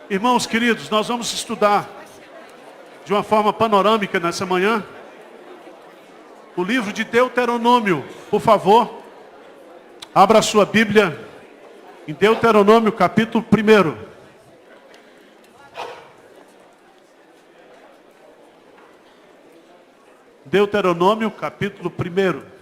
Irmãos queridos, nós vamos estudar de uma forma panorâmica nessa manhã o livro de Deuteronômio. Por favor, abra a sua Bíblia em Deuteronômio capítulo 1. Deuteronômio capítulo 1.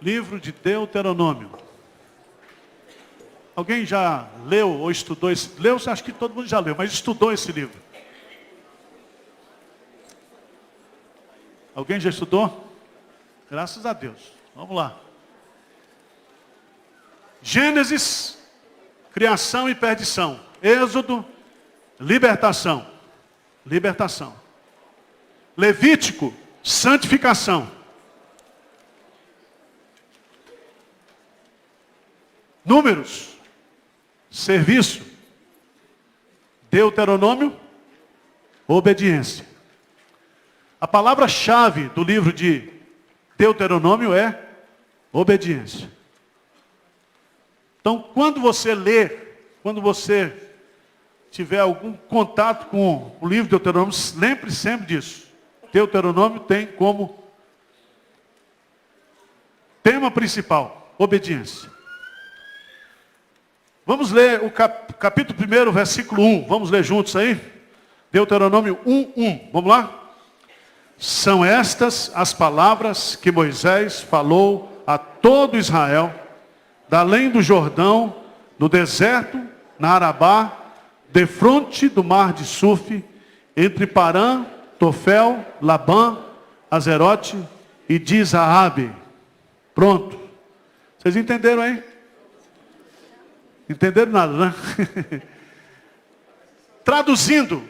Livro de Deuteronômio. Alguém já leu ou estudou esse? Leu, acho que todo mundo já leu, mas estudou esse livro. Alguém já estudou? Graças a Deus. Vamos lá. Gênesis, criação e perdição. Êxodo, libertação. Libertação. Levítico, santificação. Números, serviço. Deuteronômio, obediência. A palavra-chave do livro de Deuteronômio é obediência. Então, quando você ler, quando você tiver algum contato com o livro de Deuteronômio, lembre sempre disso. Deuteronômio tem como tema principal obediência. Vamos ler o capítulo 1, versículo 1. Vamos ler juntos aí? Deuteronômio 1:1. Vamos lá? São estas as palavras que Moisés falou a todo Israel, da além do Jordão, no deserto, na Arabá, defronte do mar de Suf, entre Parã, Tofel, Labã, Azerote e Dizaabe. Pronto. Vocês entenderam aí? Entenderam nada, né? Traduzindo.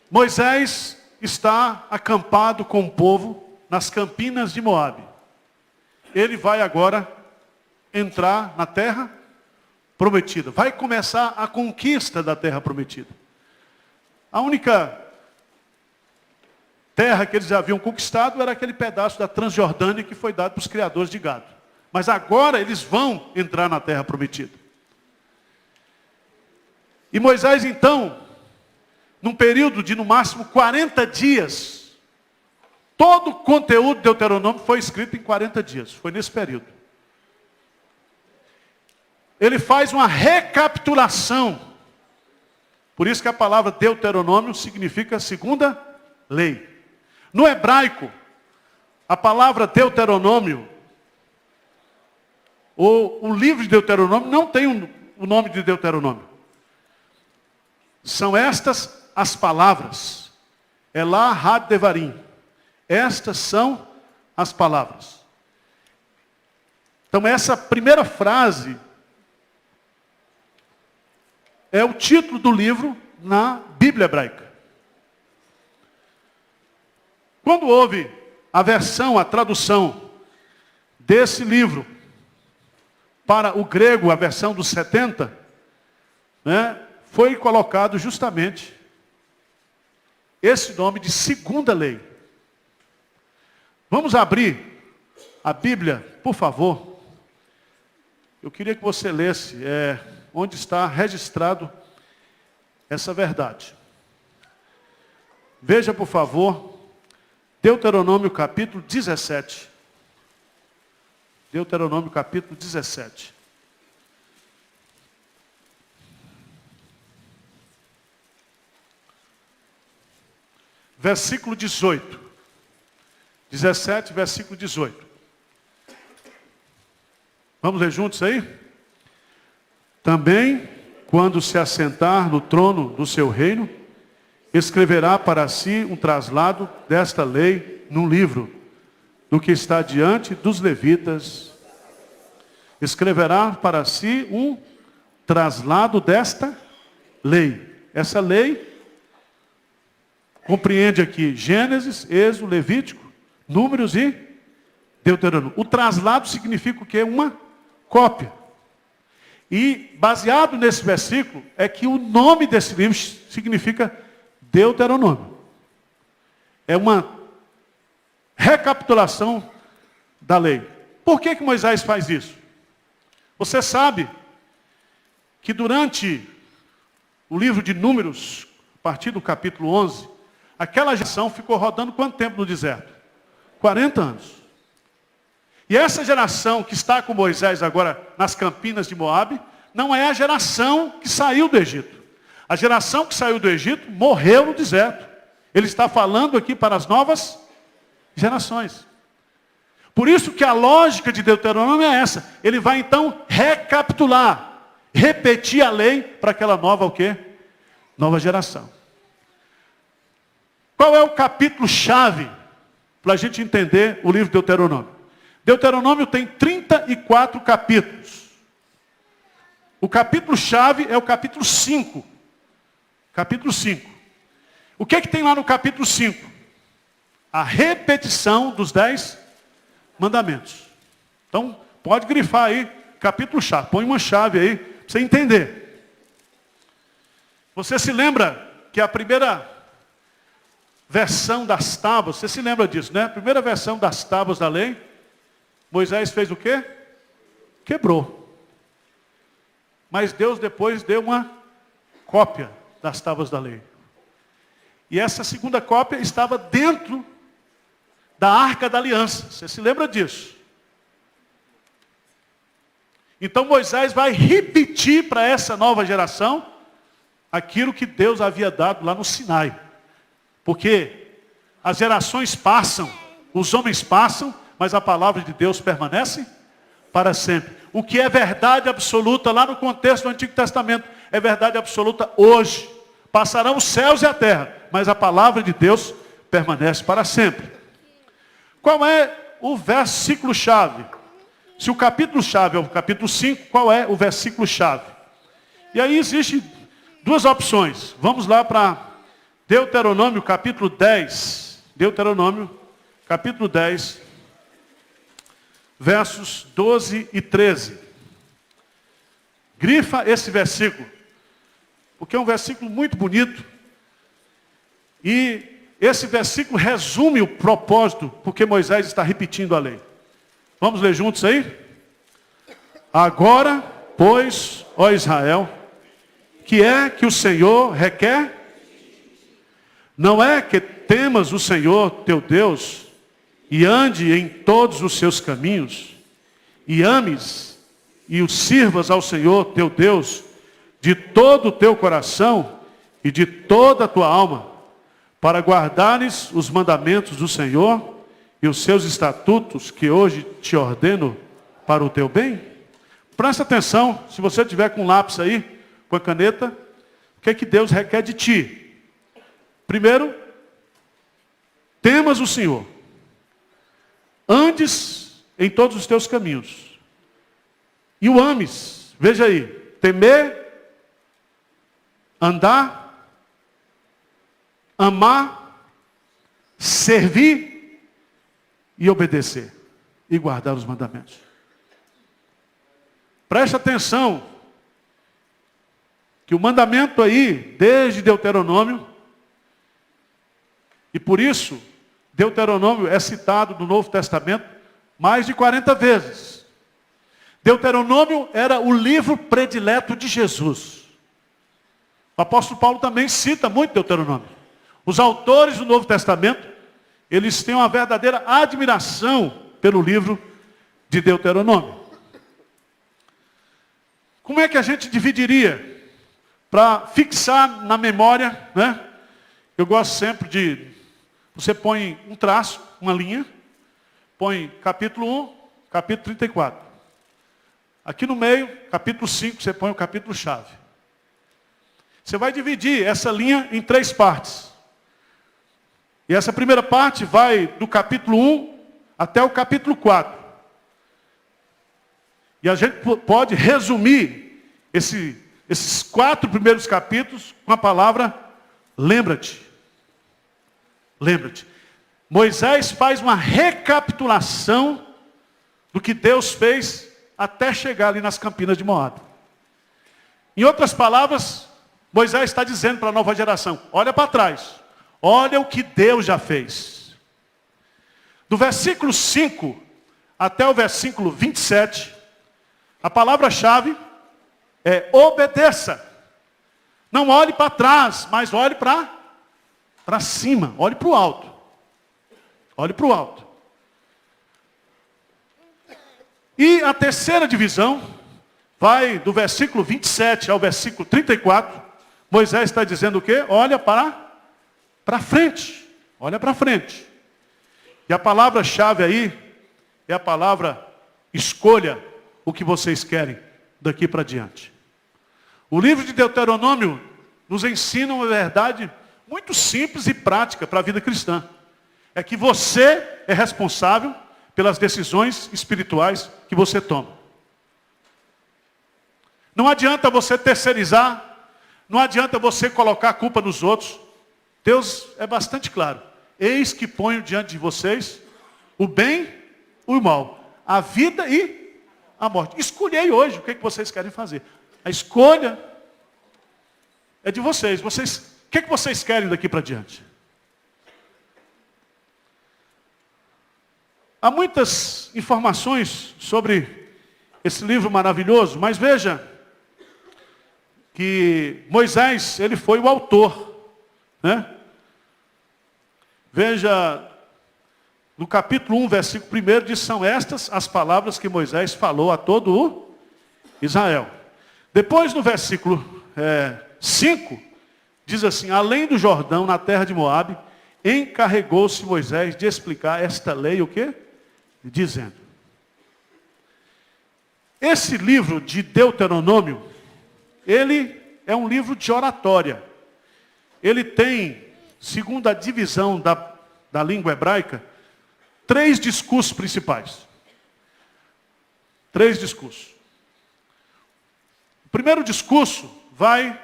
Moisés está acampado com o povo nas campinas de Moabe. Ele vai agora entrar na terra prometida. Vai começar a conquista da terra prometida. A única terra que eles já haviam conquistado era aquele pedaço da Transjordânia que foi dado para os criadores de gado. Mas agora eles vão entrar na terra prometida. E Moisés então, num período de no máximo 40 dias, todo o conteúdo de Deuteronômio foi escrito em 40 dias. Foi nesse período. Ele faz uma recapitulação. Por isso que a palavra Deuteronômio significa segunda lei. No hebraico, a palavra Deuteronômio, o livro de Deuteronômio não tem o nome de Deuteronômio. São estas as palavras. Elá had devarim. Estas são as palavras. Então essa primeira frase é o título do livro na Bíblia hebraica. Quando houve a tradução desse livro para o grego, a versão dos 70, né, foi colocado justamente esse nome de segunda lei. Vamos abrir a Bíblia, por favor. Eu queria que você lesse onde está registrado essa verdade. Veja, por favor, Deuteronômio capítulo 17. Deuteronômio capítulo 17. Versículo 18. 17, versículo 18. Vamos ler juntos aí? Também, quando se assentar no trono do seu reino, escreverá para si um traslado desta lei num livro, do que está diante dos levitas. Escreverá para si um traslado desta lei. Essa lei compreende aqui Gênesis, Êxodo, Levítico, Números e Deuteronômio. O traslado significa o quê? Uma cópia. E baseado nesse versículo é que o nome desse livro significa Deuteronômio. É uma recapitulação da lei. Por que Moisés faz isso? Você sabe que durante o livro de Números, a partir do capítulo 11, aquela geração ficou rodando quanto tempo no deserto? 40 anos. E essa geração que está com Moisés agora nas campinas de Moabe, não é a geração que saiu do Egito. A geração que saiu do Egito morreu no deserto. Ele está falando aqui para as novas gerações. Por isso que a lógica de Deuteronômio é essa. Ele vai então recapitular, repetir a lei para aquela nova o quê? Nova geração. Qual é o capítulo-chave para a gente entender o livro de Deuteronômio? Deuteronômio tem 34 capítulos. O capítulo-chave é o capítulo 5. Capítulo 5. O que é que tem lá no capítulo 5? A repetição dos 10 mandamentos. Então, pode grifar aí, capítulo-chave. Põe uma chave aí, para você entender. Você se lembra que a primeira versão das tábuas, você se lembra disso, né? A primeira versão das tábuas da lei, Moisés fez o quê? Quebrou. Mas Deus depois deu uma cópia das tábuas da lei. E essa segunda cópia estava dentro da Arca da Aliança. Você se lembra disso? Então Moisés vai repetir para essa nova geração aquilo que Deus havia dado lá no Sinai. Porque as gerações passam, os homens passam, mas a palavra de Deus permanece para sempre. O que é verdade absoluta lá no contexto do Antigo Testamento, é verdade absoluta hoje. Passarão os céus e a terra, mas a palavra de Deus permanece para sempre. Qual é o versículo-chave? Se o capítulo-chave é o capítulo 5, qual é o versículo-chave? E aí existem duas opções. Vamos lá para Deuteronômio capítulo 10. Deuteronômio capítulo 10, versos 12 e 13. Grifa esse versículo, porque é um versículo muito bonito. E esse versículo resume o propósito, porque Moisés está repetindo a lei. Vamos ler juntos aí? Agora, pois, ó Israel, que é que o Senhor requer? Não é que temas o Senhor teu Deus e ande em todos os seus caminhos e ames e o sirvas ao Senhor teu Deus de todo o teu coração e de toda a tua alma, para guardares os mandamentos do Senhor e os seus estatutos que hoje te ordeno para o teu bem? Presta atenção, se você tiver com um lápis aí, com a caneta, o que é que Deus requer de ti? Primeiro, temas o Senhor. Andes em todos os teus caminhos. E o ames. Veja aí. Temer, andar, amar, servir e obedecer. E guardar os mandamentos. Preste atenção. Que o mandamento aí, desde Deuteronômio, e por isso, Deuteronômio é citado no Novo Testamento mais de 40 vezes. Deuteronômio era o livro predileto de Jesus. O apóstolo Paulo também cita muito Deuteronômio. Os autores do Novo Testamento, eles têm uma verdadeira admiração pelo livro de Deuteronômio. Como é que a gente dividiria? Para fixar na memória, né? Eu gosto sempre de... Você põe um traço, uma linha, põe capítulo 1, capítulo 34. Aqui no meio, capítulo 5, você põe o capítulo-chave. Você vai dividir essa linha em 3 partes. E essa primeira parte vai do capítulo 1 até o capítulo 4. E a gente pode resumir esses 4 primeiros capítulos com a palavra lembra-te. Lembra-te. Moisés faz uma recapitulação do que Deus fez até chegar ali nas campinas de Moabe. Em outras palavras, Moisés está dizendo para a nova geração, olha para trás, olha o que Deus já fez. Do versículo 5 até o versículo 27, a palavra-chave é obedeça. Não olhe para trás, mas olhe para cima, olhe para o alto. Olhe para o alto. E a terceira divisão vai do versículo 27 ao versículo 34. Moisés está dizendo o quê? Olha para frente. Olha para frente. E a palavra-chave aí é a palavra escolha o que vocês querem daqui para diante. O livro de Deuteronômio nos ensina uma verdade muito simples e prática para a vida cristã. É que você é responsável pelas decisões espirituais que você toma. Não adianta você terceirizar, não adianta você colocar a culpa nos outros. Deus é bastante claro. Eis que ponho diante de vocês o bem e o mal, a vida e a morte. Escolhei hoje o que vocês querem fazer. A escolha é de vocês. O que vocês querem daqui para diante? Há muitas informações sobre esse livro maravilhoso, mas veja que Moisés, ele foi o autor, né? Veja, no capítulo 1, versículo 1, diz, são estas as palavras que Moisés falou a todo o Israel. Depois, no versículo 5, diz assim, além do Jordão, na terra de Moabe, encarregou-se Moisés de explicar esta lei, o quê? Dizendo. Esse livro de Deuteronômio, ele é um livro de oratória. Ele tem, segundo a divisão da língua hebraica, 3 discursos principais. 3 discursos. O primeiro discurso vai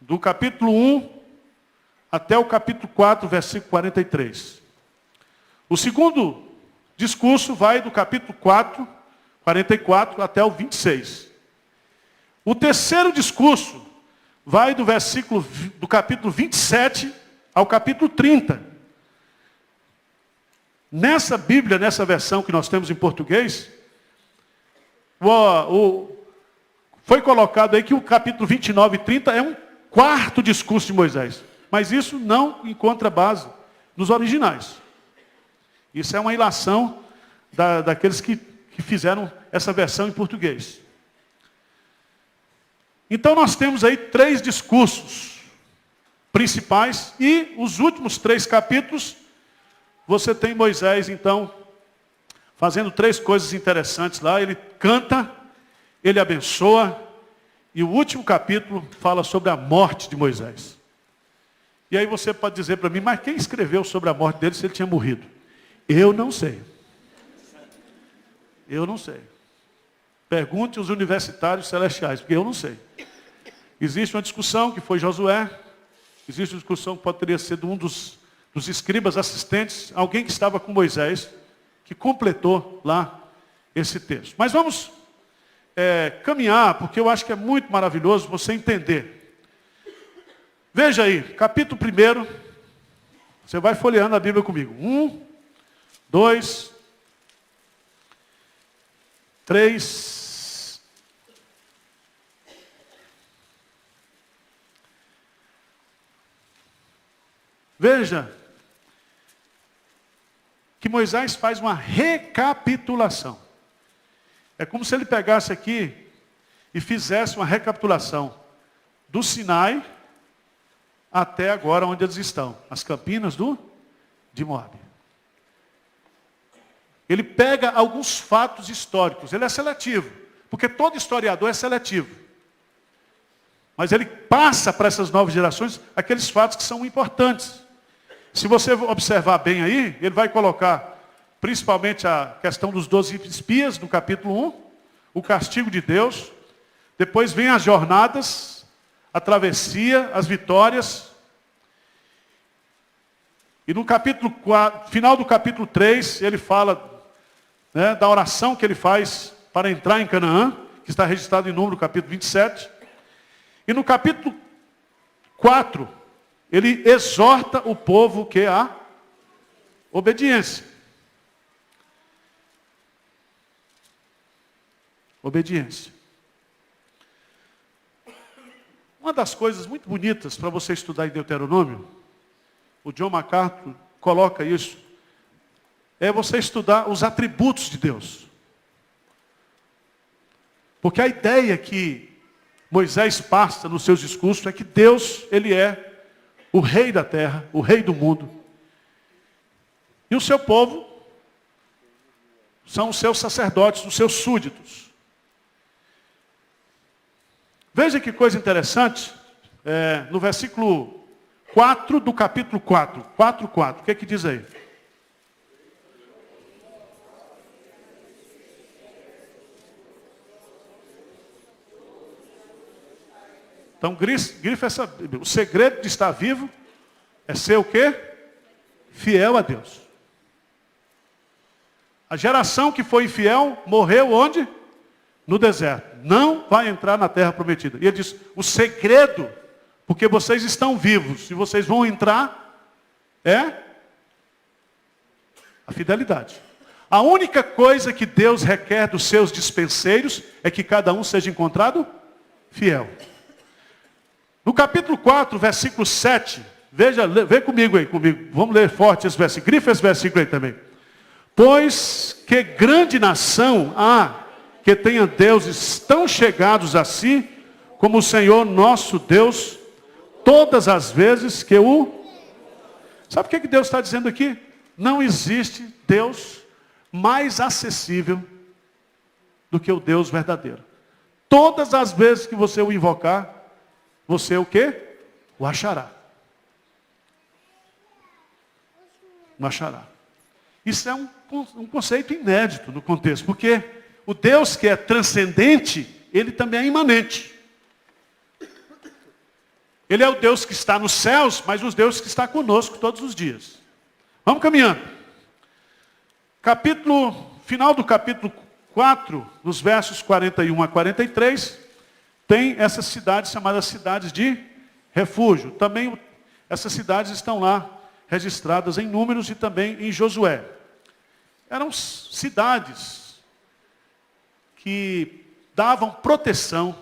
do capítulo 1 até o capítulo 4, versículo 43. O segundo discurso vai do capítulo 4, 44 até o 26. O terceiro discurso vai do capítulo 27 ao capítulo 30. Nessa Bíblia, nessa versão que nós temos em português, foi colocado aí que o capítulo 29 e 30 é um 4º discurso de Moisés. Mas isso não encontra base nos originais. Isso é uma ilação daqueles que fizeram essa versão em português. Então nós temos aí 3 discursos principais e os últimos 3 capítulos, você tem Moisés, então, fazendo 3 coisas interessantes lá. Ele canta, ele abençoa, e o último capítulo fala sobre a morte de Moisés. E aí você pode dizer para mim, mas quem escreveu sobre a morte dele se ele tinha morrido? Eu não sei. Eu não sei. Pergunte os universitários celestiais, porque eu não sei. Existe uma discussão que foi Josué, existe uma discussão que poderia ser de um dos escribas assistentes, alguém que estava com Moisés, que completou lá esse texto. Mas vamos caminhar, porque eu acho que é muito maravilhoso você entender. Veja aí, capítulo 1, você vai folheando a Bíblia comigo. 1, 2, 3. Veja que Moisés faz uma recapitulação. É como se ele pegasse aqui e fizesse uma recapitulação do Sinai até agora onde eles estão, as campinas de Moabe. Ele pega alguns fatos históricos, ele é seletivo, porque todo historiador é seletivo. Mas ele passa para essas novas gerações aqueles fatos que são importantes. Se você observar bem aí, ele vai colocar, principalmente a questão dos 12 espias, no capítulo 1, o castigo de Deus. Depois vem as jornadas, a travessia, as vitórias. E no capítulo 4, final do capítulo 3, ele fala, né, da oração que ele faz para entrar em Canaã, que está registrado em Número, capítulo 27. E no capítulo 4, ele exorta o povo que a obediência. Obediência. Uma das coisas muito bonitas para você estudar em Deuteronômio, o John MacArthur coloca isso, é você estudar os atributos de Deus. Porque a ideia que Moisés passa nos seus discursos é que Deus, ele é o rei da terra, o rei do mundo. E o seu povo são os seus sacerdotes, os seus súditos. Veja que coisa interessante, no versículo 4 do capítulo 4, 4:4, o que é que diz aí? Então, grifa essa Bíblia. O segredo de estar vivo é ser o quê? Fiel a Deus. A geração que foi infiel morreu onde? No deserto. Não vai entrar na terra prometida. E ele diz, o segredo, porque vocês estão vivos, e vocês vão entrar, é a fidelidade. A única coisa que Deus requer dos seus dispenseiros é que cada um seja encontrado fiel. No capítulo 4, versículo 7, vem comigo aí, comigo. Vamos ler forte esse versículo. Grifa esse versículo aí também. Pois que grande nação há que tenha deuses tão chegados a si, como o Senhor nosso Deus, todas as vezes que o... Sabe o que Deus está dizendo aqui? Não existe Deus mais acessível do que o Deus verdadeiro. Todas as vezes que você o invocar, você o quê? O achará. O achará. Isso é um conceito inédito no contexto, porque o Deus que é transcendente, ele também é imanente. Ele é o Deus que está nos céus, mas o Deus que está conosco todos os dias. Vamos caminhando. Final do capítulo 4, nos versos 41 a 43, tem essas cidades chamadas cidades de refúgio. Também essas cidades estão lá registradas em Números e também em Josué. Eram cidades que davam proteção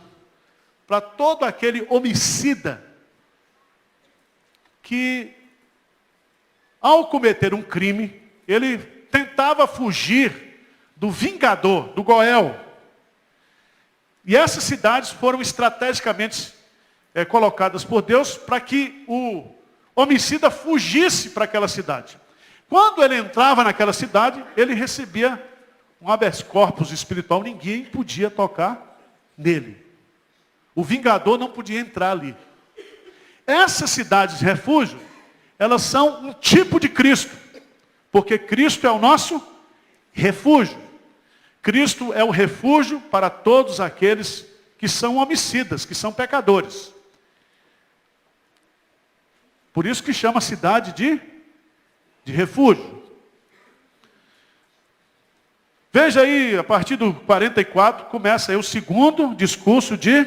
para todo aquele homicida que, ao cometer um crime, ele tentava fugir do vingador, do Goel. E essas cidades foram estrategicamente colocadas por Deus para que o homicida fugisse para aquela cidade. Quando ele entrava naquela cidade, ele recebia um habeas corpus espiritual, ninguém podia tocar nele. O vingador não podia entrar ali. Essas cidades de refúgio, elas são um tipo de Cristo, porque Cristo é o nosso refúgio. Cristo é o refúgio para todos aqueles que são homicidas, que são pecadores. Por isso que chama a cidade de refúgio. Veja aí, a partir do 44, começa aí o segundo discurso de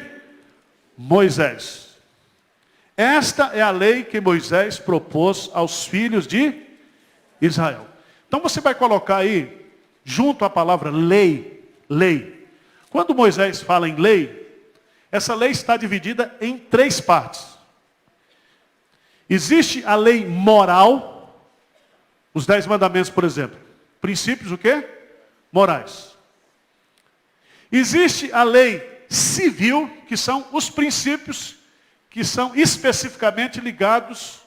Moisés. Esta é a lei que Moisés propôs aos filhos de Israel. Então você vai colocar aí, junto à palavra lei, lei. Quando Moisés fala em lei, essa lei está dividida em 3 partes. Existe a lei moral, os 10 mandamentos, por exemplo. Princípios o quê? Morais. Existe a lei civil, que são os princípios que são especificamente ligados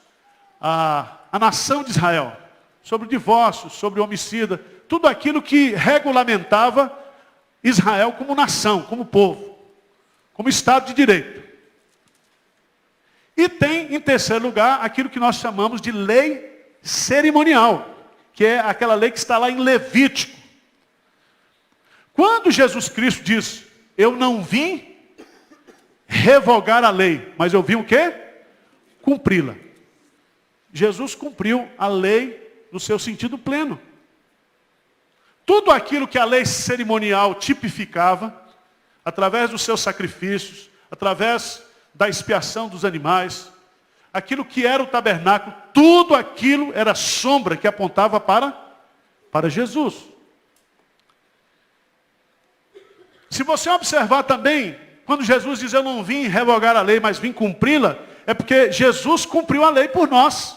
à nação de Israel. Sobre o divórcio, sobre o homicida, tudo aquilo que regulamentava Israel como nação, como povo, como Estado de Direito. E tem, em terceiro lugar, aquilo que nós chamamos de lei cerimonial. que é aquela lei que está lá em Levítico. Quando Jesus Cristo diz, eu não vim revogar a lei, mas eu vim o quê? Cumpri-la. Jesus cumpriu a lei no seu sentido pleno. Tudo aquilo que a lei cerimonial tipificava, através dos seus sacrifícios, através da expiação dos animais, aquilo que era o tabernáculo, tudo aquilo era sombra que apontava para Jesus. Se você observar também, quando Jesus diz, eu não vim revogar a lei, mas vim cumpri-la, é porque Jesus cumpriu a lei por nós.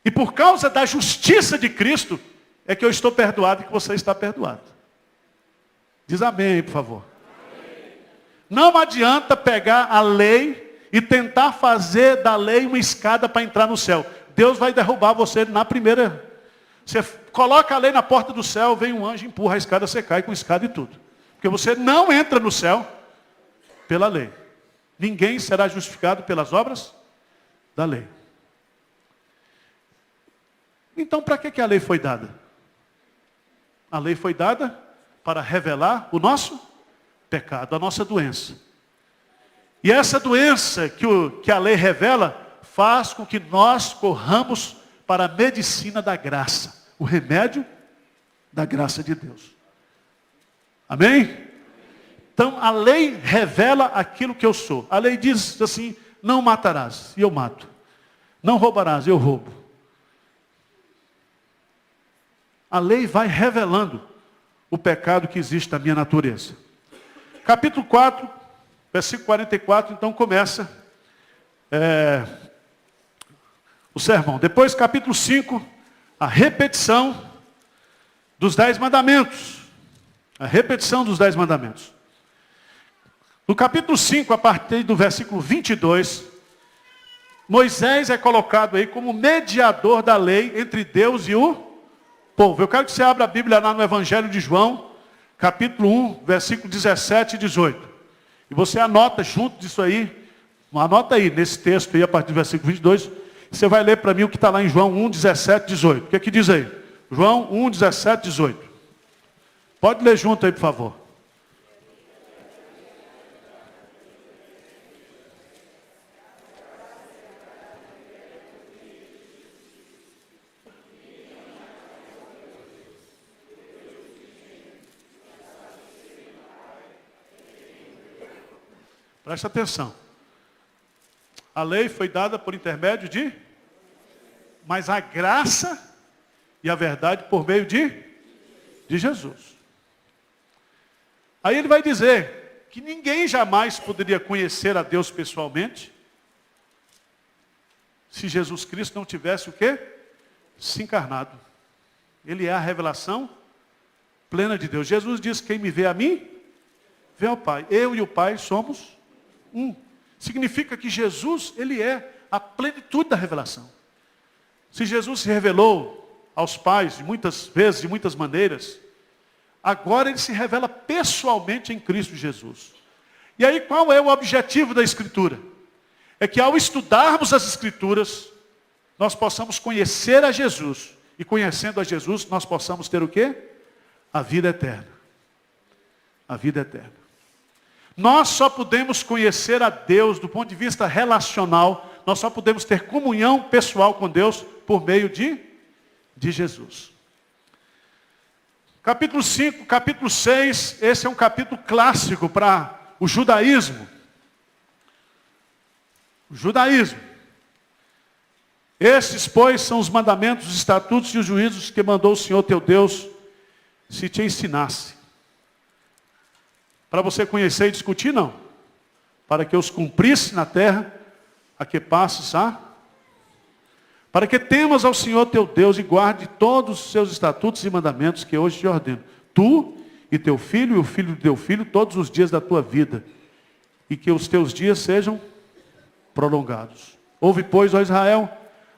E por causa da justiça de Cristo, é que eu estou perdoado e que você está perdoado. Diz amém, por favor. Amém. Não adianta pegar a lei e tentar fazer da lei uma escada para entrar no céu. Deus vai derrubar você na primeira. Você coloca a lei na porta do céu, vem um anjo, empurra a escada, você cai com escada e tudo. Porque você não entra no céu pela lei. Ninguém será justificado pelas obras da lei. Então, para que a lei foi dada? A lei foi dada para revelar o nosso pecado, a nossa doença. E essa doença que a lei revela, faz com que nós corramos para a medicina da graça, o remédio da graça de Deus. Amém? Então, a lei revela aquilo que eu sou. A lei diz assim, não matarás, e eu mato. Não roubarás, eu roubo. A lei vai revelando o pecado que existe na minha natureza. Capítulo 4, versículo 44, então começa o sermão. Depois, capítulo 5, a repetição dos 10 mandamentos. A repetição dos 10 mandamentos. No capítulo 5, a partir do versículo 22, Moisés é colocado aí como mediador da lei entre Deus e o povo. Eu quero que você abra a Bíblia lá no Evangelho de João, capítulo 1, versículo 17 e 18. E você anota junto disso aí, anota aí nesse texto aí, a partir do versículo 22, você vai ler para mim o que está lá em João 1, 17 e 18. O que é que diz aí? João 1, 17 e 18. Pode ler junto aí, por favor. Presta atenção. A lei foi dada por intermédio de... Mas a graça e a verdade por meio de Jesus. Aí ele vai dizer que ninguém jamais poderia conhecer a Deus pessoalmente se Jesus Cristo não tivesse o quê? Se encarnado. Ele é a revelação plena de Deus. Jesus diz, quem me vê a mim, vê ao Pai. Eu e o Pai somos um. Significa que Jesus, ele é a plenitude da revelação. Se Jesus se revelou aos pais de muitas vezes, de muitas maneiras, agora ele se revela pessoalmente em Cristo Jesus. E aí qual é o objetivo da Escritura? É que ao estudarmos as Escrituras, nós possamos conhecer a Jesus. E conhecendo a Jesus, nós possamos ter o quê? A vida eterna. A vida eterna. Nós só podemos conhecer a Deus do ponto de vista relacional, nós só podemos ter comunhão pessoal com Deus por meio de Jesus. Capítulo 5, capítulo 6, esse é um capítulo clássico para o judaísmo. O judaísmo. Esses, pois, são os mandamentos, os estatutos e os juízos que mandou o Senhor teu Deus se te ensinasse. Para você conhecer e discutir, não. Para que os cumprisse na terra, a que passes para que temas ao Senhor teu Deus e guarde todos os seus estatutos e mandamentos que hoje te ordeno. Tu e teu filho e o filho do teu filho, todos os dias da tua vida. E que os teus dias sejam prolongados. Ouve, pois, ó Israel,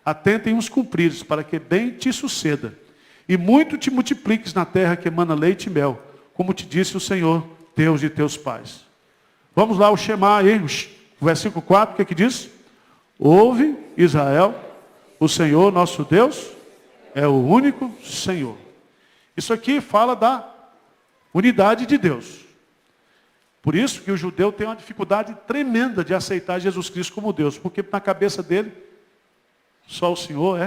atenta em os cumprires, para que bem te suceda. E muito te multipliques na terra que emana leite e mel, como te disse o Senhor, Deus de teus pais. Vamos lá, o Shema aí, o versículo 4, o que diz? Ouve, Israel, O Senhor, nosso Deus, é o único Senhor. Isso aqui fala da unidade de Deus. Por isso que o judeu tem uma dificuldade tremenda de aceitar Jesus Cristo como Deus. Porque na cabeça dele, só o Senhor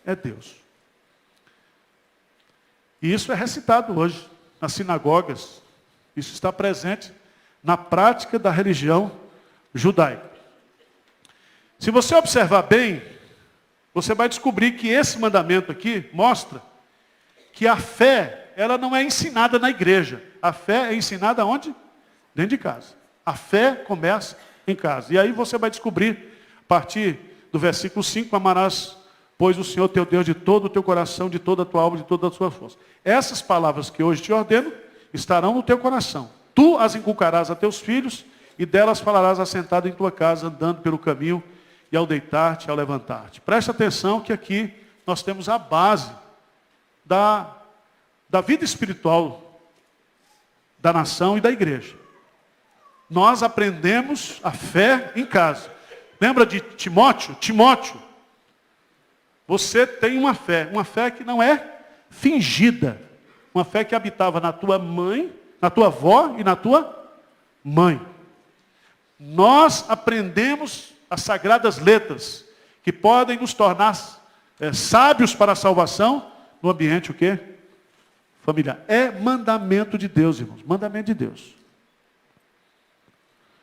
é Deus. E isso é recitado hoje nas sinagogas. Isso está presente na prática da religião judaica. Se você observar bem, você vai descobrir que esse mandamento aqui mostra que a fé, ela não é ensinada na igreja. A fé é ensinada onde? Dentro de casa. A fé começa em casa. E aí você vai descobrir, a partir do versículo 5, amarás, pois, o Senhor teu Deus de todo o teu coração, de toda a tua alma, de toda a tua força. Essas palavras que hoje te ordeno, estarão no teu coração. Tu as inculcarás a teus filhos, e delas falarás assentado em tua casa, andando pelo caminho, e ao deitar-te, e ao levantar-te. Presta atenção que aqui nós temos a base da vida espiritual da nação e da igreja. Nós aprendemos a fé em casa. Lembra de Timóteo? Timóteo, você tem uma fé que não é fingida. Uma fé que habitava na tua mãe, na tua avó e na tua mãe. Nós aprendemos as sagradas letras, que podem nos tornar sábios para a salvação, no ambiente o quê? Familiar. É mandamento de Deus, irmãos. Mandamento de Deus.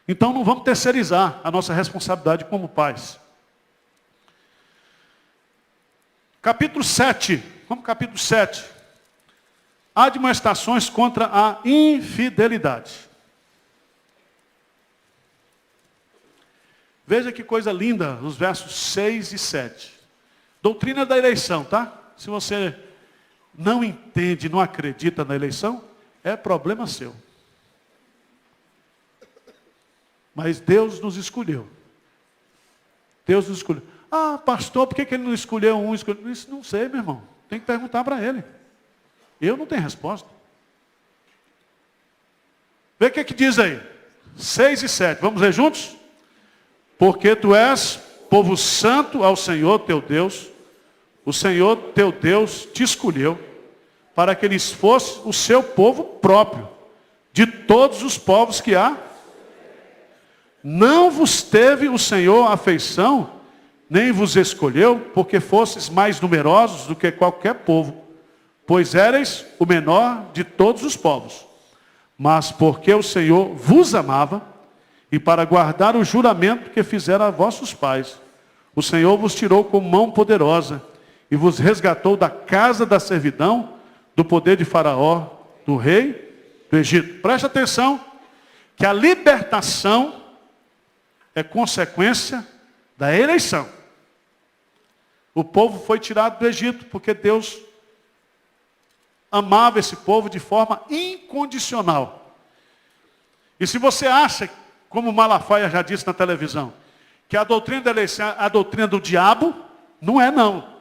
Então não vamos terceirizar a nossa responsabilidade como pais. Capítulo 7. Vamos para o capítulo 7. Admoestações contra a infidelidade. Veja que coisa linda, os versos 6 e 7. Doutrina da eleição, tá? Se você não entende, não acredita na eleição, é problema seu. Mas Deus nos escolheu. Deus nos escolheu. Ah, pastor, por que ele não escolheu um? Isso não sei, meu irmão. Tem que perguntar para ele. Eu não tenho resposta. Vê o que diz aí. 6 e 7. Vamos ler juntos? Porque tu és povo santo ao Senhor teu Deus. O Senhor teu Deus te escolheu para que eles fosse o seu povo próprio, de todos os povos que há. Não vos teve o Senhor afeição, nem vos escolheu, porque fostes mais numerosos do que qualquer povo, pois éreis o menor de todos os povos. Mas porque o Senhor vos amava, e para guardar o juramento que fizera a vossos pais, o Senhor vos tirou com mão poderosa, e vos resgatou da casa da servidão, do poder de Faraó, do rei do Egito. Preste atenção, que a libertação é consequência da eleição. O povo foi tirado do Egito, porque Deus amava esse povo de forma incondicional. E se você acha, como Malafaia já disse na televisão, que a doutrina da eleição é a doutrina do diabo, não é não.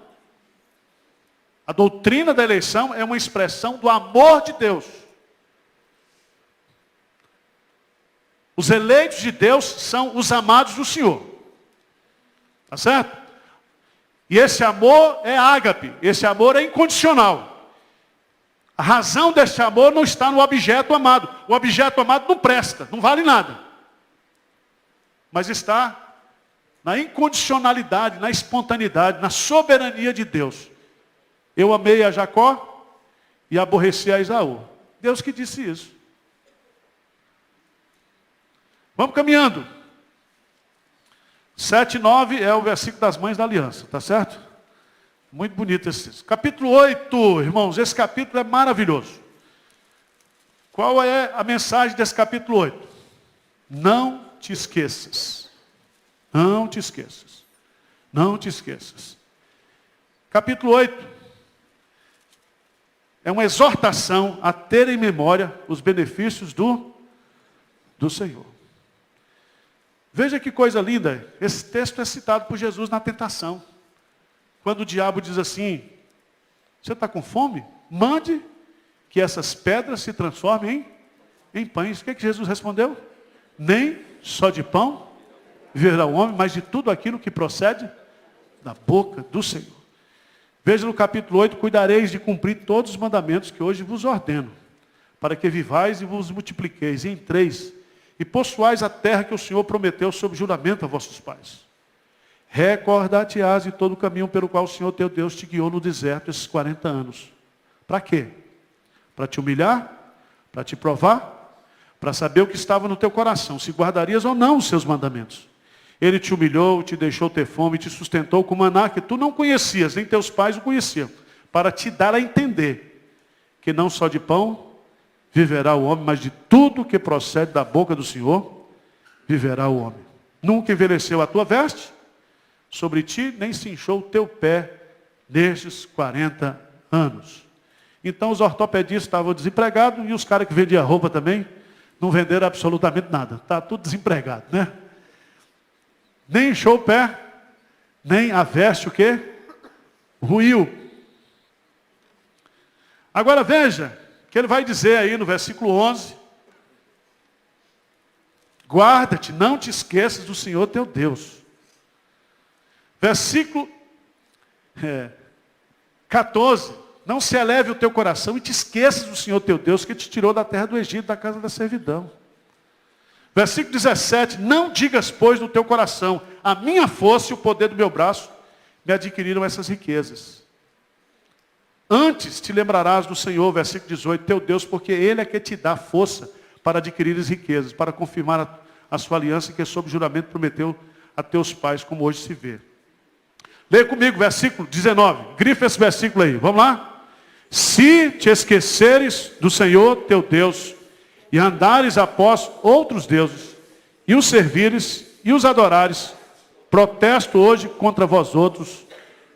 A doutrina da eleição é uma expressão do amor de Deus. Os eleitos de Deus são os amados do Senhor. Tá certo? E esse amor é ágape, esse amor é incondicional. A razão desse amor não está no objeto amado. O objeto amado não presta, não vale nada. Mas está na incondicionalidade, na espontaneidade, na soberania de Deus. Eu amei a Jacó e aborreci a Esaú. Deus que disse isso. Vamos caminhando. 7 e 9 é o versículo das mães da aliança, tá certo? Muito bonito esse. Capítulo 8, irmãos, esse capítulo é maravilhoso. Qual é a mensagem desse capítulo 8? Não te esqueças. Não te esqueças. Não te esqueças. Capítulo 8 é uma exortação a ter em memória os benefícios do Senhor. Veja que coisa linda. Esse texto é citado por Jesus na tentação. Quando o diabo diz assim, você está com fome? Mande que essas pedras se transformem em pães. O que Jesus respondeu? Nem só de pão viverá o homem, mas de tudo aquilo que procede da boca do Senhor. Veja no capítulo 8, cuidareis de cumprir todos os mandamentos que hoje vos ordeno, para que vivais e vos multipliqueis, e entreis, e possuais a terra que o Senhor prometeu sob juramento a vossos pais. Recordar-te-ás de todo o caminho pelo qual o Senhor teu Deus te guiou no deserto esses 40 anos. Para quê? Para te humilhar? Para te provar? Para saber o que estava no teu coração, se guardarias ou não os seus mandamentos. Ele te humilhou, te deixou ter fome, te sustentou com maná que tu não conhecias, nem teus pais o conheciam, para te dar a entender que não só de pão viverá o homem, mas de tudo que procede da boca do Senhor viverá o homem. Nunca envelheceu a tua veste sobre ti, nem se inchou o teu pé nestes 40 anos. Então os ortopedistas estavam desempregados e os caras que vendiam roupa também não venderam absolutamente nada. Está tudo desempregado, né? Nem inchou o pé, nem a veste o quê? Ruiu. Agora veja, que ele vai dizer aí no versículo 11. Guarda-te, não te esqueças do Senhor teu Deus. Versículo 14. Não se eleve o teu coração e te esqueças do Senhor teu Deus, que te tirou da terra do Egito, da casa da servidão. Versículo 17, não digas, pois, no teu coração, a minha força e o poder do meu braço me adquiriram essas riquezas. Antes te lembrarás do Senhor, versículo 18, teu Deus, porque Ele é que te dá força para adquirir as riquezas, para confirmar a sua aliança que sob juramento prometeu a teus pais, como hoje se vê. Leia comigo, versículo 19, grifa esse versículo aí, vamos lá? Se te esqueceres do Senhor teu Deus, e andares após outros deuses, e os servires, e os adorares, protesto hoje contra vós outros,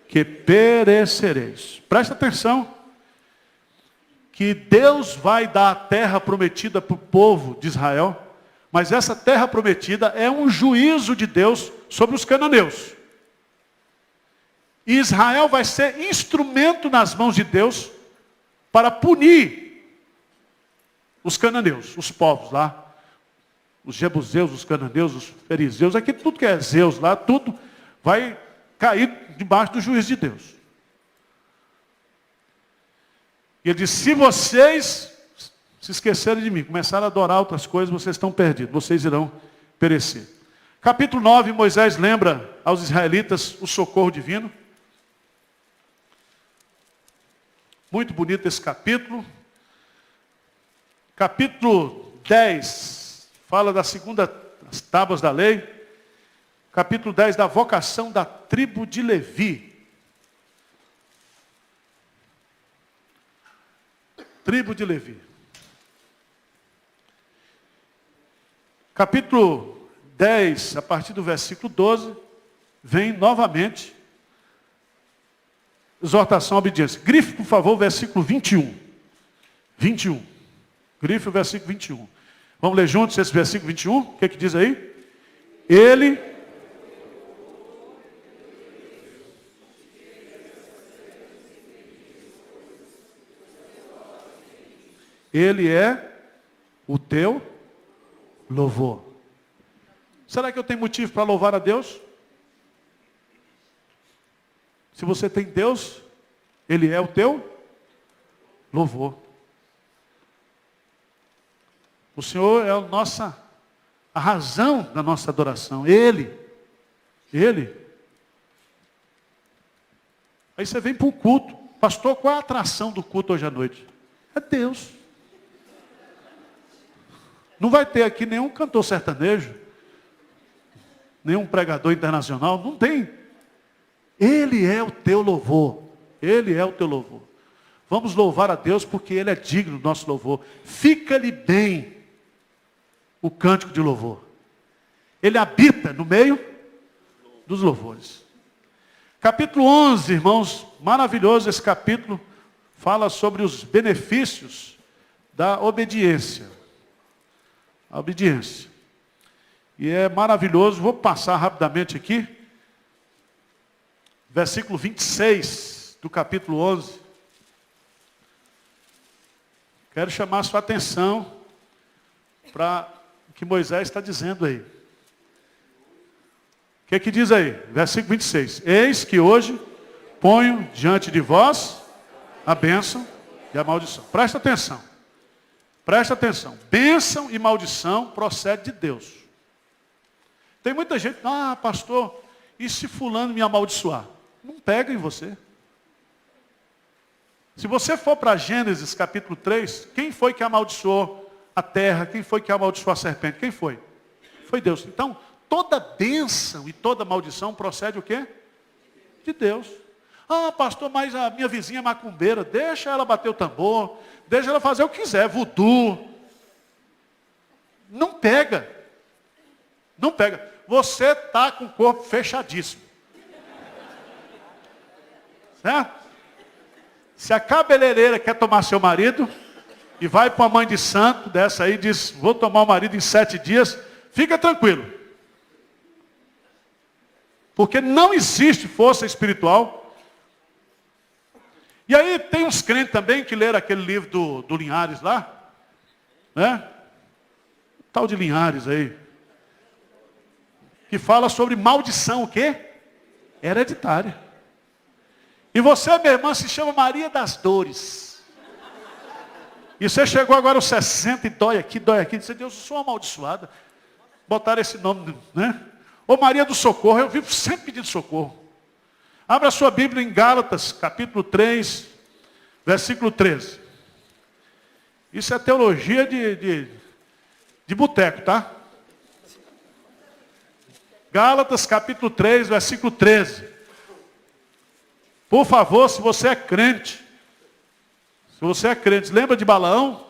que perecereis. Presta atenção, que Deus vai dar a terra prometida para o povo de Israel, mas essa terra prometida é um juízo de Deus sobre os cananeus. E Israel vai ser instrumento nas mãos de Deus para punir os cananeus, os povos lá, os jebuseus, os cananeus, os fariseus, aqui tudo que é Zeus lá, tudo vai cair debaixo do juízo de Deus. E ele diz, se vocês se esquecerem de mim, começarem a adorar outras coisas, vocês estão perdidos, vocês irão perecer. Capítulo 9, Moisés lembra aos israelitas o socorro divino. Muito bonito esse capítulo. Capítulo 10, fala da segunda, as tábuas da lei. Capítulo 10, da vocação da tribo de Levi. Tribo de Levi. Capítulo 10, a partir do versículo 12, vem novamente exortação à obediência. Grife, por favor, o versículo 21. 21. Grife o versículo 21. Vamos ler juntos esse versículo 21? O que diz aí? Ele é o teu louvor. Será que eu tenho motivo para louvar a Deus? Se você tem Deus, Ele é o teu louvor. O Senhor é a razão da nossa adoração. Ele. Aí você vem para o culto. Pastor, qual é a atração do culto hoje à noite? É Deus. Não vai ter aqui nenhum cantor sertanejo, nenhum pregador internacional, não tem. Ele é o teu louvor. Ele é o teu louvor. Vamos louvar a Deus porque Ele é digno do nosso louvor. Fica-lhe bem o cântico de louvor. Ele habita no meio dos louvores. Capítulo 11, irmãos, maravilhoso esse capítulo, fala sobre os benefícios da obediência. A obediência. E é maravilhoso, vou passar rapidamente aqui. Versículo 26 do capítulo 11. Quero chamar a sua atenção para o que Moisés está dizendo aí. que diz aí? Versículo 26. Eis que hoje ponho diante de vós a bênção e a maldição. Presta atenção. Presta atenção. Bênção e maldição procede de Deus. Tem muita gente, pastor, e se fulano me amaldiçoar? Não pega em você. Se você for para Gênesis capítulo 3, quem foi que amaldiçoou a terra? Quem foi que amaldiçoou a serpente? Quem foi? Foi Deus. Então, toda bênção e toda maldição procede o quê? De Deus. Pastor, mas a minha vizinha é macumbeira. Deixa ela bater o tambor. Deixa ela fazer o que quiser. Voodoo. Não pega. Não pega. Você está com o corpo fechadíssimo. Certo? Se a cabeleireira quer tomar seu marido e vai para uma mãe de santo, dessa aí, diz, vou tomar o marido em 7 dias, fica tranquilo. Porque não existe força espiritual. E aí tem uns crentes também que leram aquele livro do Linhares lá, né? O tal de Linhares aí. Que fala sobre maldição, o quê? Hereditária. E você, minha irmã, se chama Maria das Dores. E você chegou agora aos 60 e dói aqui. Disse, Deus, eu sou uma amaldiçoada. Botaram esse nome, né? Ou Maria do Socorro, eu vivo sempre pedindo socorro. Abra a sua Bíblia em Gálatas, capítulo 3, versículo 13. Isso é teologia de boteco, tá? Gálatas, capítulo 3, versículo 13. Por favor, se você é crente, lembra de Balaão?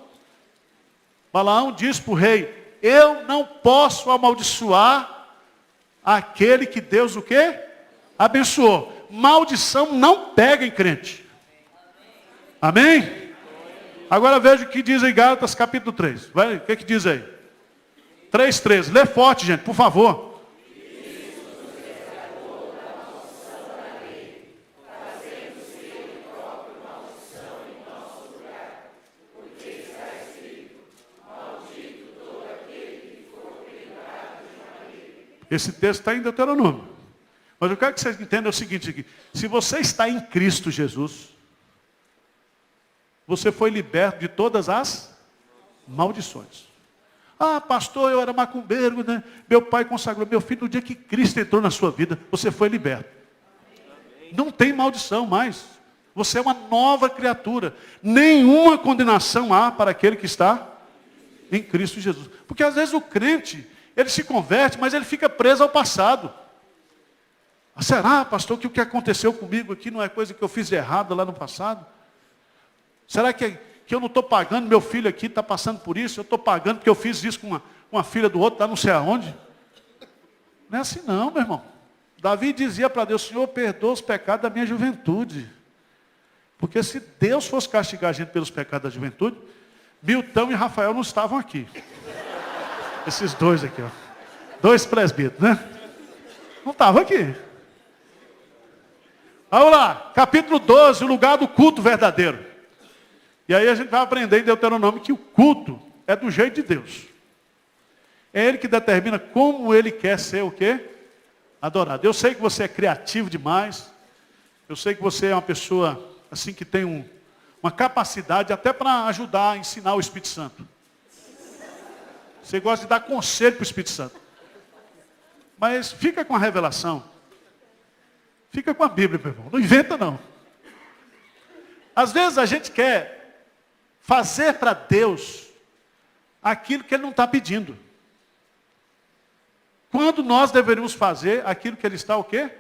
Balaão diz para o rei, eu não posso amaldiçoar aquele que Deus o quê? Abençoou. Maldição não pega em crente. Amém? Agora veja o que diz em Gálatas capítulo 3. Vai, o que diz aí? 3:13. Lê forte, gente, por favor. Esse texto está em Deuteronômio. Mas eu quero que você entenda o seguinte aqui. Se você está em Cristo Jesus, você foi liberto de todas as maldições. Pastor, eu era macumbeiro, né? Meu pai consagrou meu filho. No dia que Cristo entrou na sua vida, você foi liberto. Não tem maldição mais. Você é uma nova criatura. Nenhuma condenação há para aquele que está em Cristo Jesus. Porque às vezes o crente, ele se converte, mas ele fica preso ao passado. Será, pastor, que o que aconteceu comigo aqui não é coisa que eu fiz de errado lá no passado? Será que eu não estou pagando, meu filho aqui está passando por isso? Eu estou pagando porque eu fiz isso com uma filha do outro, lá não sei aonde? Não é assim não, meu irmão. Davi dizia para Deus, Senhor, perdoa os pecados da minha juventude. Porque se Deus fosse castigar a gente pelos pecados da juventude, Milton e Rafael não estavam aqui. Esses dois aqui, ó. 2 presbíteros, né? Não estavam aqui. Vamos lá, capítulo 12, o lugar do culto verdadeiro. E aí a gente vai aprender em Deuteronômio que o culto é do jeito de Deus. É Ele que determina como Ele quer ser o quê? Adorado. Eu sei que você é criativo demais. Eu sei que você é uma pessoa assim que tem uma capacidade até para ajudar a ensinar o Espírito Santo. Você gosta de dar conselho para o Espírito Santo. Mas fica com a revelação. Fica com a Bíblia, meu irmão. Não inventa, não. Às vezes a gente quer fazer para Deus aquilo que Ele não está pedindo. Quando nós deveríamos fazer aquilo que Ele está o quê?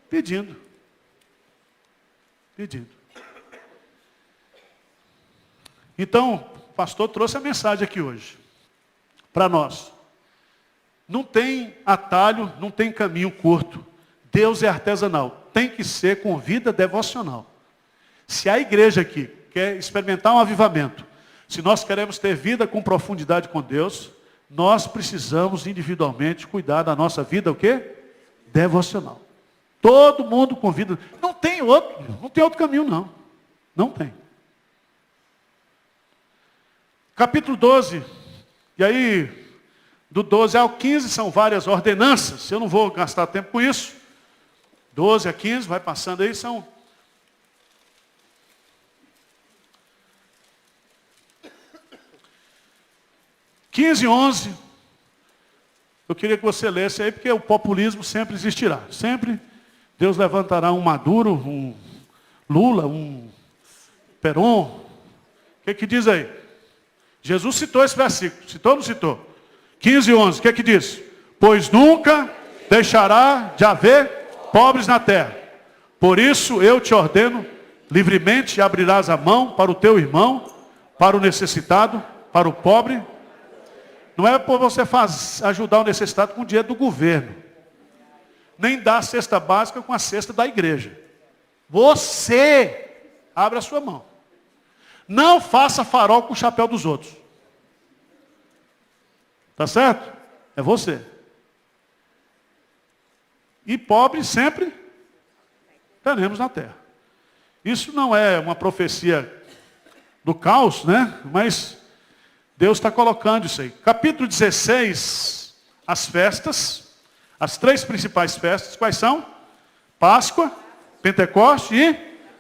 Pedindo. Pedindo. Então, o pastor trouxe a mensagem aqui hoje. Para nós. Não tem atalho, não tem caminho curto. Deus é artesanal. Tem que ser com vida devocional. Se a igreja aqui quer experimentar um avivamento, se nós queremos ter vida com profundidade com Deus, nós precisamos individualmente cuidar da nossa vida, o quê? Devocional. Todo mundo com vida. Não tem outro caminho, não. Não tem. Capítulo 12. E aí, Do 12 ao 15 são várias ordenanças. Eu não vou gastar tempo com isso. 12 a 15, vai passando aí, são... (15 e 11). Eu queria que você lesse aí, porque o populismo sempre existirá. Sempre Deus levantará um Maduro, um Lula, um Perón. O que diz aí? Jesus citou esse versículo. Citou ou não citou? 15 e 11. O que diz? Pois nunca deixará de haver pobres na terra. Por isso eu te ordeno, livremente abrirás a mão para o teu irmão, para o necessitado, para o pobre. Não é por você ajudar o necessitado com o dinheiro do governo. Nem dar a cesta básica com a cesta da igreja. Você abre a sua mão. Não faça farol com o chapéu dos outros. Tá certo? É você. E pobre sempre teremos na terra. Isso não é uma profecia do caos, né? Mas Deus está colocando isso aí. Capítulo 16, as festas, as 3 principais festas, quais são? Páscoa, Pentecoste e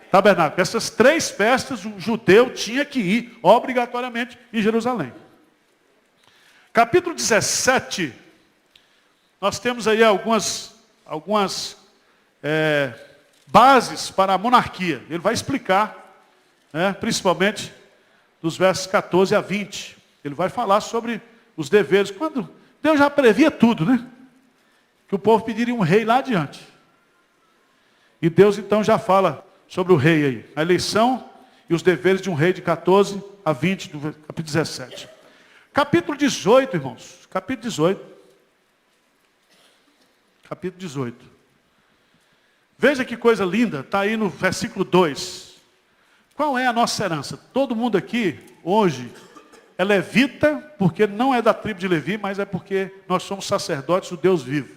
Tabernáculo. Essas 3 festas o judeu tinha que ir obrigatoriamente em Jerusalém. Capítulo 17, nós temos aí algumas bases para a monarquia. Ele vai explicar, né, principalmente dos versos 14 a 20. Ele vai falar sobre os deveres. Quando Deus já previa tudo, né? Que o povo pediria um rei lá adiante. E Deus então já fala sobre o rei aí. A eleição e os deveres de um rei de 14 a 20 do capítulo 17. Capítulo 18, irmãos. Capítulo 18. Capítulo 18. Veja que coisa linda. Está aí no versículo 2. Qual é a nossa herança? Todo mundo aqui, hoje, é levita, porque não é da tribo de Levi, mas é porque nós somos sacerdotes do Deus vivo.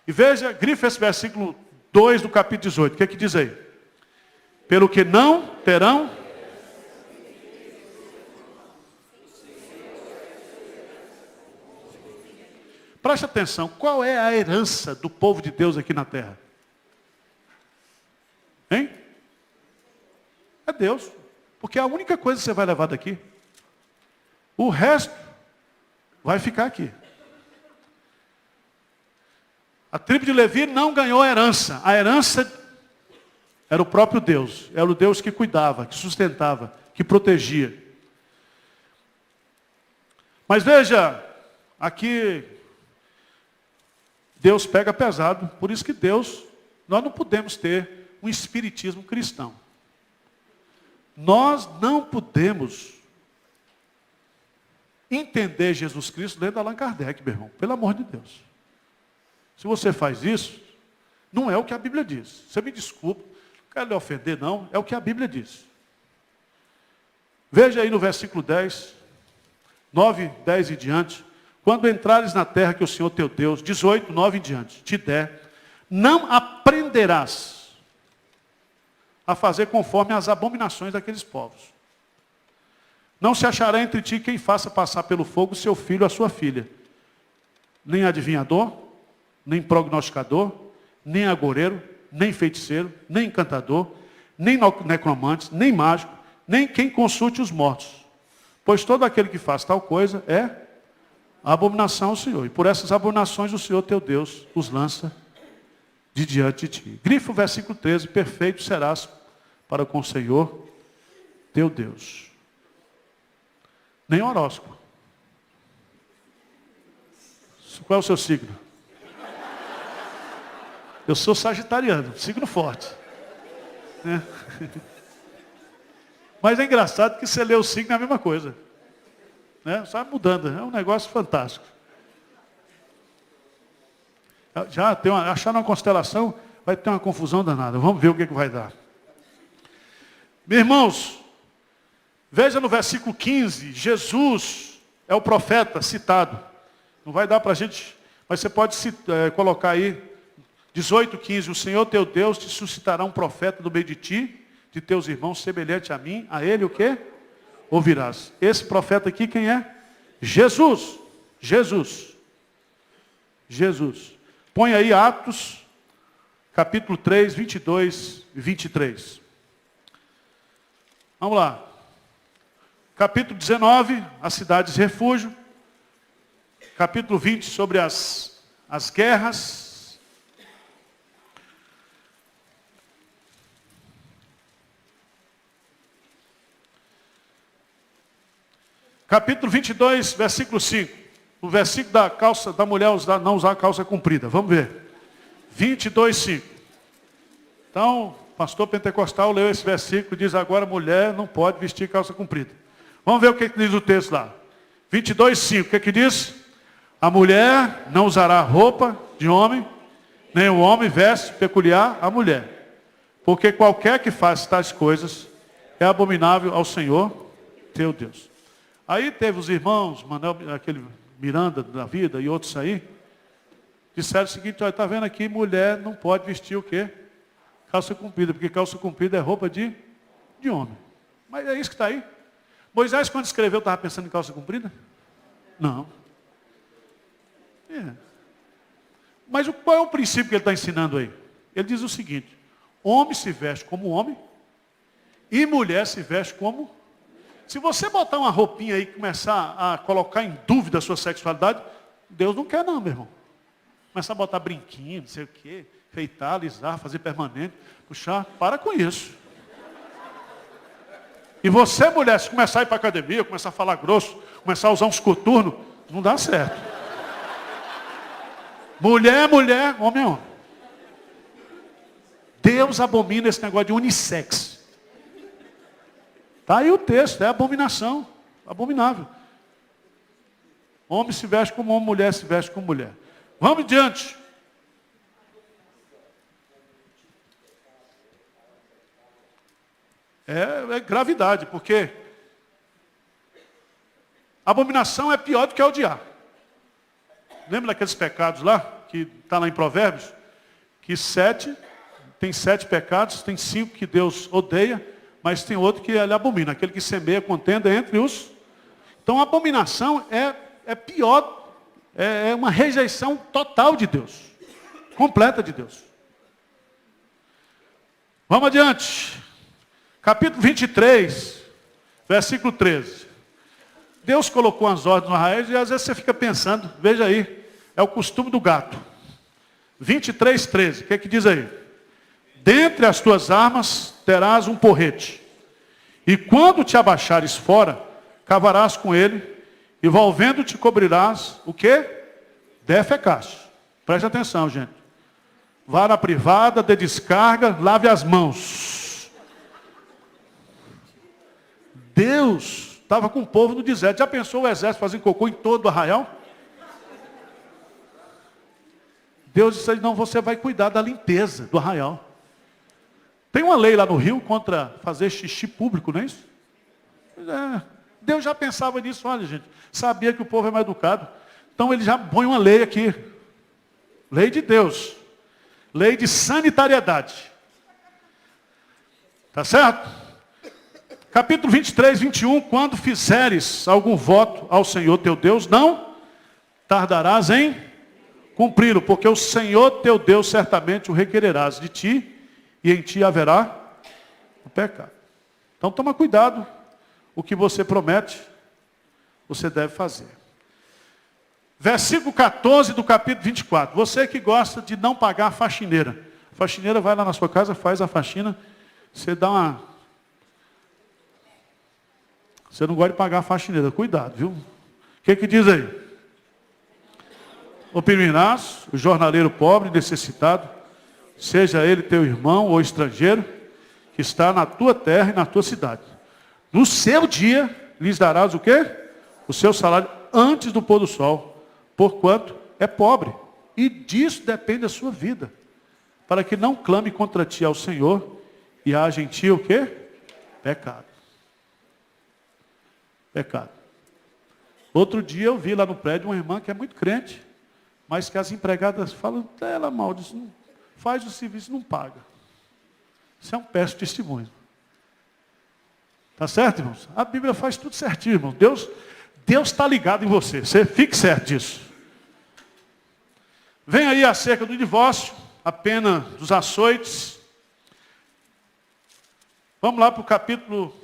E veja, grifa esse versículo 2 do capítulo 18. O que diz aí? Pelo que não terão... Preste atenção, qual é a herança do povo de Deus aqui na terra? Hein? É Deus. Porque é a única coisa que você vai levar daqui. O resto vai ficar aqui. A tribo de Levi não ganhou a herança. A herança era o próprio Deus. Era o Deus que cuidava, que sustentava, que protegia. Mas veja, aqui Deus pega pesado. Por isso que nós não podemos ter um espiritismo cristão. Nós não podemos entender Jesus Cristo dentro de Allan Kardec, meu irmão. Pelo amor de Deus. Se você faz isso, não é o que a Bíblia diz. Você me desculpa, não quero lhe ofender, não. É o que a Bíblia diz. Veja aí no versículo 10, 9, 10 e diante. Quando entrares na terra que o Senhor teu Deus, 18, 9 em diante, te der, não aprenderás a fazer conforme as abominações daqueles povos. Não se achará entre ti quem faça passar pelo fogo seu filho ou a sua filha. Nem adivinhador, nem prognosticador, nem agoreiro, nem feiticeiro, nem encantador, nem necromante, nem mágico, nem quem consulte os mortos. Pois todo aquele que faz tal coisa é a abominação ao Senhor. E por essas abominações o Senhor teu Deus os lança de diante de ti. Grifa o versículo 13. Perfeito serás para com o Senhor teu Deus. Nem horóscopo. Qual é o seu signo? Eu sou sagitariano, signo forte. Né? Mas é engraçado que você lê o signo é a mesma coisa. Né? Só mudando, é um negócio fantástico. Já achar uma constelação, vai ter uma confusão danada. Vamos ver o que vai dar. Meus irmãos, veja no versículo 15, Jesus é o profeta citado. Não vai dar para a gente, mas você pode colocar aí, 18, 15, o Senhor teu Deus te suscitará um profeta do meio de ti, de teus irmãos, semelhante a mim, a ele o quê? Ouvirás. Esse profeta aqui quem é? Jesus. Jesus. Jesus. Põe aí Atos, capítulo 3, 22 e 23. Vamos lá. Capítulo 19, as cidades de refúgio. Capítulo 20, sobre as guerras. Capítulo 22, versículo 5. O versículo da mulher não usar calça comprida. Vamos ver. 22, 5. Então, o pastor pentecostal leu esse versículo e diz: agora mulher não pode vestir calça comprida. Vamos ver o que diz o texto lá. 22, 5. O que diz? A mulher não usará roupa de homem, nem o homem veste peculiar à mulher. Porque qualquer que faça tais coisas é abominável ao Senhor teu Deus. Aí teve os irmãos, aquele Miranda da vida e outros aí, disseram o seguinte: olha, está vendo aqui, mulher não pode vestir o quê? Calça comprida, porque calça comprida é roupa de homem. Mas é isso que está aí. Moisés, quando escreveu, estava pensando em calça comprida? Não. Mas qual é o princípio que ele está ensinando aí? Ele diz o seguinte: homem se veste como homem e mulher se veste como... Se você botar uma roupinha aí e começar a colocar em dúvida a sua sexualidade, Deus não quer não, meu irmão. Começar a botar brinquinho, não sei o quê, feitar, alisar, fazer permanente, puxar, para com isso. E você, mulher, se começar a ir para a academia, começar a falar grosso, começar a usar uns coturnos, não dá certo. Mulher, mulher, homem é homem. Deus abomina esse negócio de unissex. Está aí o texto, é abominação, abominável. Homem se veste como homem, mulher se veste como mulher. Vamos adiante. É gravidade, porque abominação é pior do que odiar. Lembra daqueles pecados lá, que está lá em Provérbios? Que tem 7 pecados, tem 5 que Deus odeia, mas tem outro que ele abomina, aquele que semeia contenda entre os... Então a abominação é pior, é uma rejeição total de Deus, completa de Deus. Vamos adiante. Capítulo 23, versículo 13. Deus colocou as ordens no Israel e às vezes você fica pensando, veja aí, é o costume do gato. 23, 13, o que é que diz aí? Dentre as tuas armas terás um porrete, e quando te abaixares fora, cavarás com ele, e volvendo te cobrirás, o quê? Defecaste. Preste atenção, gente. Vá na privada, dê descarga, lave as mãos. Deus estava com o povo no deserto. Já pensou o exército fazendo cocô em todo o arraial? Deus disse: não, você vai cuidar da limpeza do arraial. Tem uma lei lá no Rio contra fazer xixi público, não é isso? Deus já pensava nisso, olha gente, sabia que o povo é mais educado. Então ele já põe uma lei aqui. Lei de Deus. Lei de sanitariedade. Tá certo? Capítulo 23, 21. Quando fizeres algum voto ao Senhor teu Deus, não tardarás em cumpri-lo, porque o Senhor teu Deus certamente o requererás de ti, e em ti haverá o pecado. Então toma cuidado, o que você promete, você deve fazer. Versículo 14 do capítulo 24. Você que gosta de não pagar a faxineira. A faxineira vai lá na sua casa, faz a faxina, você dá uma... Você não gosta de pagar a faxineira, cuidado, viu? O que diz aí? Oprimirás o jornaleiro pobre, necessitado, seja ele teu irmão ou estrangeiro, que está na tua terra e na tua cidade. No seu dia, lhes darás o quê? O seu salário antes do pôr do sol, porquanto é pobre. E disso depende a sua vida. Para que não clame contra ti ao Senhor, e haja em ti o quê? Pecado. Pecado. Outro dia eu vi lá no prédio uma irmã que é muito crente, mas que as empregadas falam dela mal, diz, faz o serviço e não paga. Isso é um péssimo testemunho. Tá certo, irmãos? A Bíblia faz tudo certinho, irmãos. Deus está ligado em você. Você fique certo disso. Vem aí acerca do divórcio, a pena dos açoites. Vamos lá para o capítulo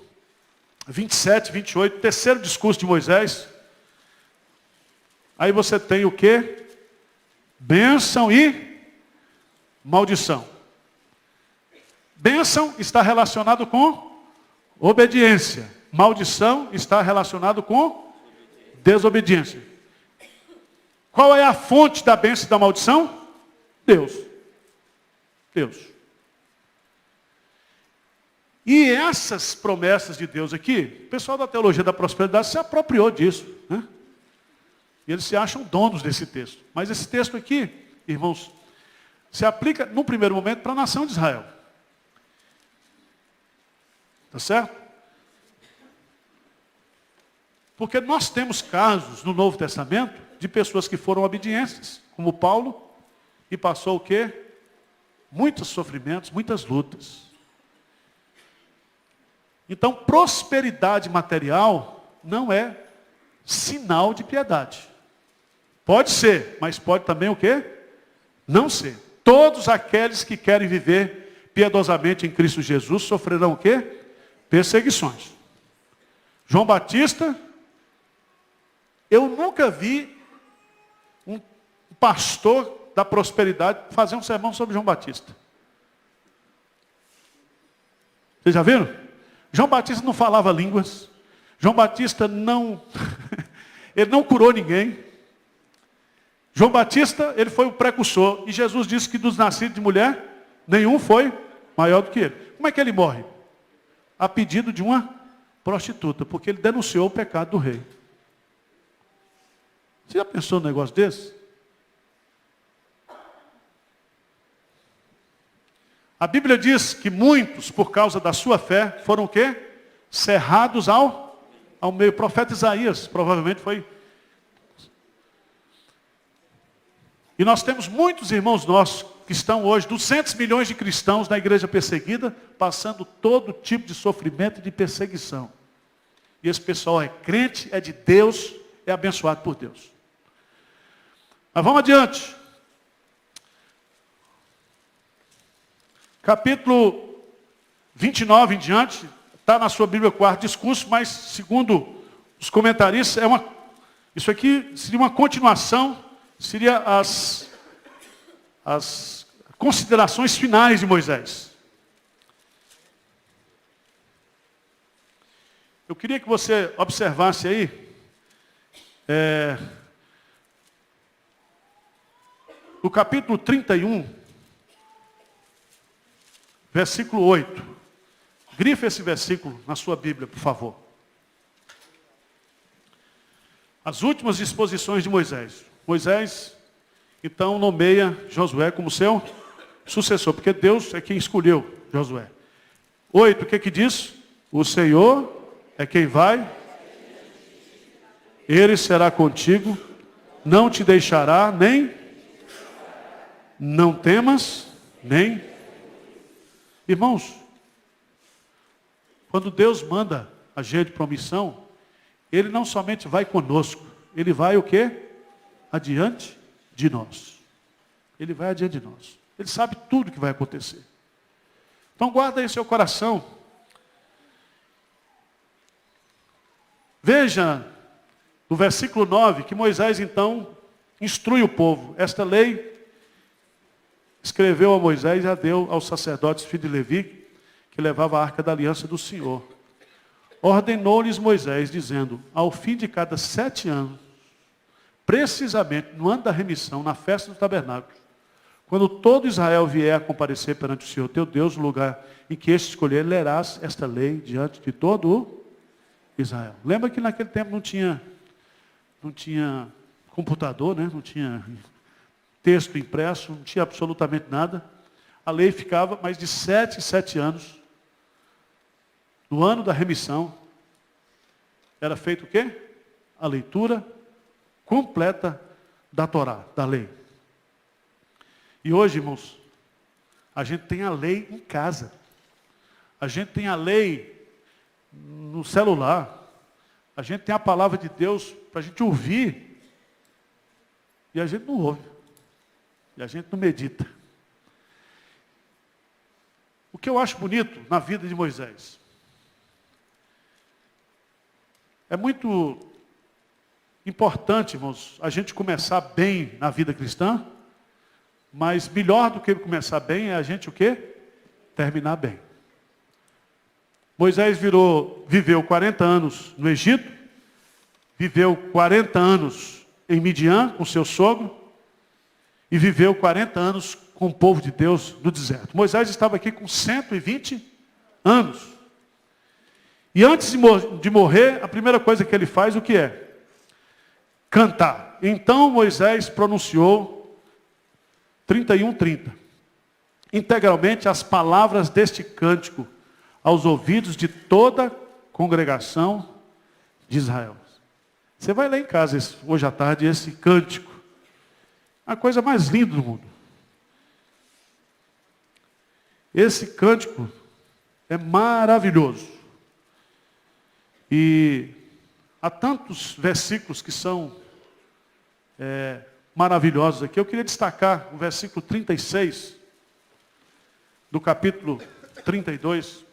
27, 28, terceiro discurso de Moisés. Aí você tem o quê? Bênção e maldição. Bênção está relacionado com obediência. Maldição está relacionado com desobediência. Qual é a fonte da bênção e da maldição? Deus. Deus. E essas promessas de Deus aqui, o pessoal da teologia da prosperidade se apropriou disso, né? E eles se acham donos desse texto. Mas esse texto aqui, irmãos, se aplica, no primeiro momento, para a nação de Israel. Tá certo? Porque nós temos casos no Novo Testamento de pessoas que foram obedientes, como Paulo, e passou o quê? Muitos sofrimentos, muitas lutas. Então, prosperidade material não é sinal de piedade. Pode ser, mas pode também o quê? Não ser. Todos aqueles que querem viver piedosamente em Cristo Jesus sofrerão o quê? Perseguições. João Batista, eu nunca vi um pastor da prosperidade fazer um sermão sobre João Batista. Vocês já viram? João Batista não falava línguas. João Batista não... ele não curou ninguém. João Batista, ele foi o precursor. E Jesus disse que dos nascidos de mulher, nenhum foi maior do que ele. Como é que ele morre? A pedido de uma prostituta, porque ele denunciou o pecado do rei. Você já pensou num negócio desse? A Bíblia diz que muitos, por causa da sua fé, foram o quê? Cerrados ao meio. O profeta Isaías, provavelmente foi. E nós temos muitos irmãos nossos que estão hoje, 200 milhões de cristãos na igreja perseguida, passando todo tipo de sofrimento e de perseguição. E esse pessoal é crente, é de Deus, é abençoado por Deus. Mas vamos adiante. Capítulo 29 em diante, está na sua Bíblia, quarto discurso, mas segundo os comentaristas, isso aqui seria uma continuação, seria as considerações finais de Moisés. Eu queria que você observasse aí, no capítulo 31, versículo 8. Grife esse versículo na sua Bíblia, por favor. As últimas disposições de Moisés. Moisés, então, nomeia Josué como seu sucessor, porque Deus é quem escolheu Josué. 8, o que diz? O Senhor é quem vai, Ele será contigo, não te deixará, nem, não temas, nem. Irmãos, quando Deus manda a gente para uma missão, Ele não somente vai conosco, Ele vai o quê? Adiante de nós. Ele vai adiante de nós. Ele sabe tudo que vai acontecer. Então guarda aí seu coração. Veja, no versículo 9, que Moisés então instrui o povo. Esta lei escreveu a Moisés e a deu aos sacerdotes, filhos de Levi, que levava a arca da aliança do Senhor. Ordenou-lhes Moisés, dizendo, ao fim de cada 7 anos, precisamente no ano da remissão, na festa do tabernáculo, quando todo Israel vier a comparecer perante o Senhor teu Deus, no lugar em que este escolher, lerás esta lei diante de todo o Israel. Lembra que naquele tempo não tinha computador, né? Não tinha texto impresso, não tinha absolutamente nada. A lei ficava mais de 7 em 7 anos. No ano da remissão, era feito o quê? A leitura completa da Torá, da lei. E hoje, irmãos, a gente tem a lei em casa. A gente tem a lei no celular. A gente tem a palavra de Deus para a gente ouvir, e a gente não ouve, e a gente não medita. O que eu acho bonito na vida de Moisés, é muito importante, irmãos, a gente começar bem na vida cristã, mas melhor do que começar bem é a gente o quê? Terminar bem. Moisés viveu 40 anos no Egito, viveu 40 anos em Midian com seu sogro, e viveu 40 anos com o povo de Deus no deserto. Moisés estava aqui com 120 anos. E antes de morrer, a primeira coisa que ele faz, o que é? Cantar. Então Moisés pronunciou 31:30. Integralmente as palavras deste cântico aos ouvidos de toda a congregação de Israel. Você vai ler em casa hoje à tarde esse cântico. A coisa mais linda do mundo. Esse cântico é maravilhoso. E há tantos versículos que são maravilhosos aqui. Eu queria destacar o versículo 36 do capítulo 32.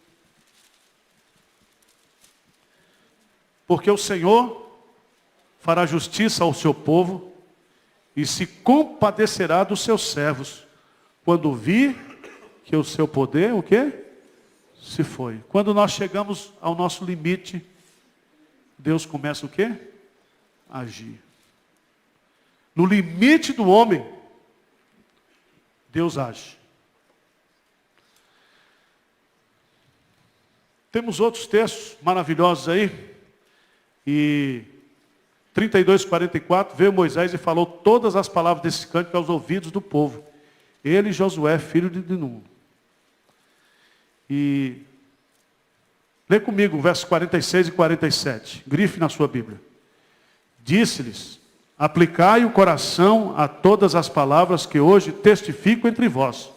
Porque o Senhor fará justiça ao seu povo e se compadecerá dos seus servos, quando vir que o seu poder, o quê? Se foi. Quando nós chegamos ao nosso limite, Deus começa o quê? A agir. No limite do homem, Deus age. Temos outros textos maravilhosos aí. E 32:44, veio Moisés e falou todas as palavras desse cântico aos ouvidos do povo. Ele e Josué, filho de Nun. E lê comigo versos 46 e 47. Grife na sua Bíblia. Disse-lhes: aplicai o coração a todas as palavras que hoje testifico entre vós,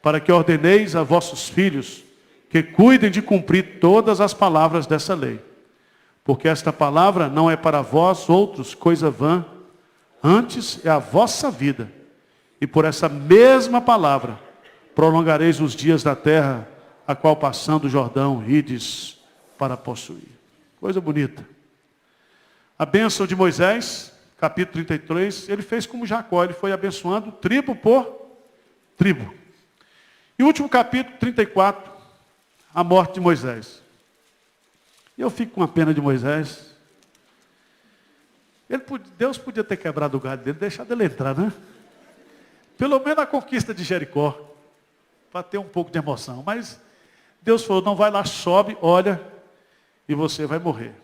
para que ordeneis a vossos filhos que cuidem de cumprir todas as palavras dessa lei. Porque esta palavra não é para vós outros coisa vã, antes é a vossa vida. E por essa mesma palavra prolongareis os dias da terra, a qual passando o Jordão ides para possuir. Coisa bonita. A bênção de Moisés, capítulo 33, ele fez como Jacó, ele foi abençoando tribo por tribo. E o último capítulo, 34, a morte de Moisés. E eu fico com a pena de Moisés. Deus podia ter quebrado o galho dele, deixado ele entrar, né? Pelo menos a conquista de Jericó, para ter um pouco de emoção. Mas Deus falou, não, vai lá, sobe, olha, e você vai morrer.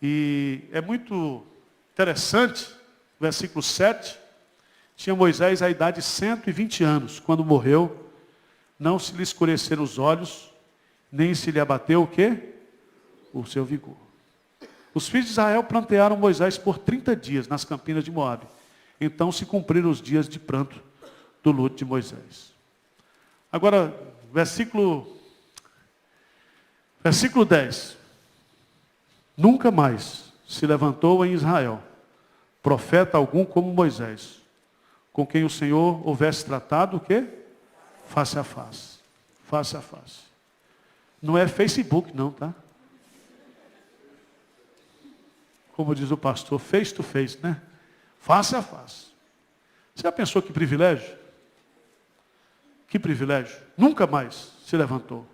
E é muito interessante, versículo 7, tinha Moisés a idade de 120 anos, quando morreu, não se lhe escureceram os olhos, nem se lhe abateu o quê? O seu vigor. Os filhos de Israel plantearam Moisés por 30 dias nas campinas de Moabe. Então se cumpriram os dias de pranto do luto de Moisés. Agora, versículo 10. Nunca mais se levantou em Israel profeta algum como Moisés, com quem o Senhor houvesse tratado o quê? Face a face. Face a face. Não é Facebook não, tá? Como diz o pastor, face to face, né? Face a face. Você já pensou que privilégio? Que privilégio. Nunca mais se levantou.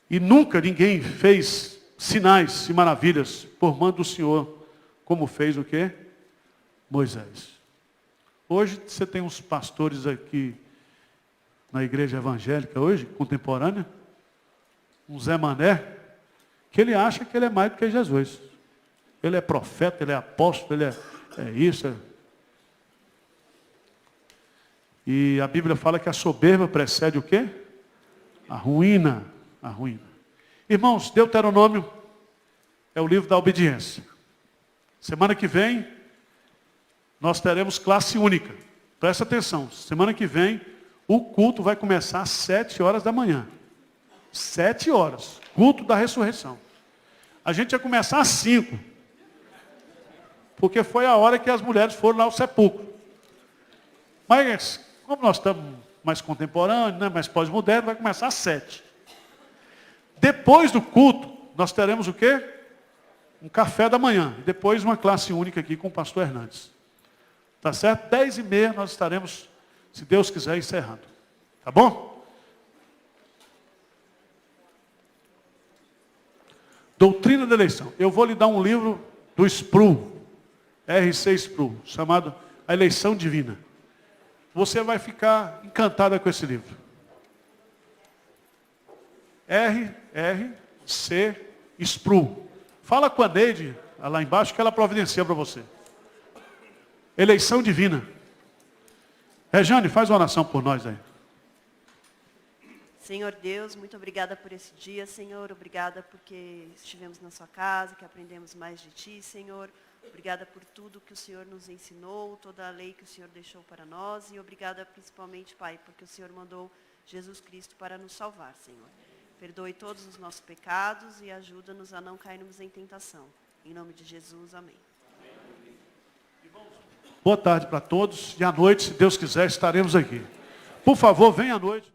E nunca ninguém fez sinais e maravilhas por mando do Senhor, como fez o quê? Moisés. Hoje você tem uns pastores aqui na igreja evangélica hoje, contemporânea, um Zé Mané, que ele acha que ele é mais do que Jesus. Ele é profeta, ele é apóstolo, ele é isso. E a Bíblia fala que a soberba precede o quê? A ruína. A ruína. Irmãos, Deuteronômio é o livro da obediência. Semana que vem, nós teremos classe única. Presta atenção, semana que vem, o culto vai começar às 7 horas da manhã. 7 horas, culto da ressurreição. A gente ia começar às 5. Porque foi a hora que as mulheres foram lá ao sepulcro. Mas, como nós estamos mais contemporâneos, né, mais pós-modernos, vai começar às 7. Depois do culto, nós teremos o quê? Um café da manhã. E depois uma classe única aqui com o pastor Hernandes. Tá certo? 10h30 nós estaremos, se Deus quiser, encerrando. Tá bom? Doutrina da eleição. Eu vou lhe dar um livro do Sproul, R.C. Sproul, chamado A Eleição Divina. Você vai ficar encantada com esse livro. R.C. Sproul. Fala com a Neide, lá embaixo, que ela providencia para você. Eleição divina. Rejane, faz uma oração por nós aí. Senhor Deus, muito obrigada por esse dia, Senhor. Obrigada porque estivemos na sua casa, que aprendemos mais de Ti, Senhor. Obrigada por tudo que o Senhor nos ensinou, toda a lei que o Senhor deixou para nós. E obrigada principalmente, Pai, porque o Senhor mandou Jesus Cristo para nos salvar, Senhor. Perdoe todos os nossos pecados e ajuda-nos a não cairmos em tentação. Em nome de Jesus, amém. Boa tarde para todos. E à noite, se Deus quiser, estaremos aqui. Por favor, venha à noite.